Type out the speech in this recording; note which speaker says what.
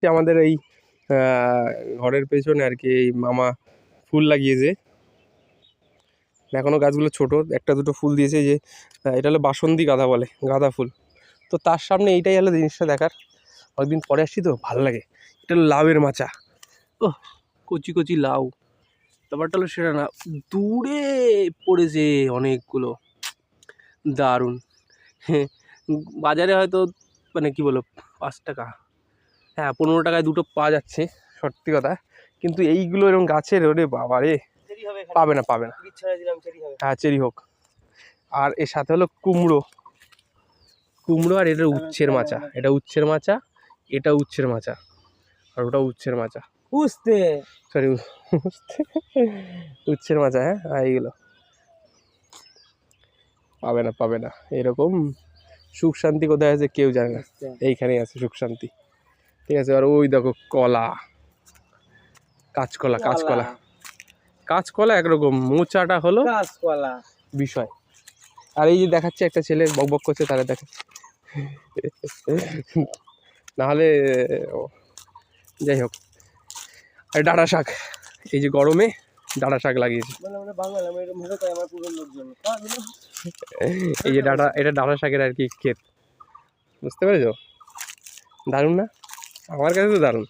Speaker 1: আমাদের এই ঘরের পেছনে আর কি এই মামা ফুল লাগিয়েছে। এখনো গাছগুলো ছোট, একটা দুটো ফুল দিয়েছে, যে এটা হলো বাসন্তী গাঁদা বলে, গাঁদা ফুল। তো তার সামনে এইটাই হলো জিনিসটা দেখার, অনেকদিন পরে আসছি তো ভালো লাগে। এটা হলো লাউয়ের মাচা, ও কচি কচি লাউ। ব্যাপারটা হলো সেটা না, দূরে পড়েছে অনেকগুলো, দারুণ। হ্যাঁ, বাজারে হয়তো মানে কি বলো 5 টাকা, হ্যাঁ 15 টাকায় দুটো পাওয়া যাচ্ছে, সত্যি কথা। কিন্তু এইগুলো এরকম গাছের, ওরে বাবা রে, পাবে না পাবে না। হ্যাঁ চেরি হোক। আর এর সাথে হলো কুমড়ো, কুমড়ো আর এটা উচ্ছের মাচা, এটা উচ্ছের মাচা, এটা উচ্ছের মাচা, আর ওটা উচ্ছের মাচা, উস্তে সরি উচ্ছের মাচা। হ্যাঁ আর এইগুলো পাবে না পাবে না। এরকম সুখ শান্তি কোথায় আছে কেউ জানে না, এইখানেই আছে সুখ শান্তি। ঠিক আছে, আর ওই দেখো কলা, কাঁচকলা, কাঁচকলা, কাঁচকলা একরকম, মোচাটা হলো কাঁচকলা বিষয়। আর এই যে দেখাচ্ছে একটা ছেলে বক বক করছে, তারা দেখে নাহলে যাই হোক। আর ডাঁটা শাক, এই যে গরমে ডাঁটা শাক লাগিয়েছে, এই যে ডাঁটা, এটা ডাঁটা শাকের আর কি ক্ষেত, বুঝতে পেরেছো? দারুণ না? আমার কাছে তো দারুণ।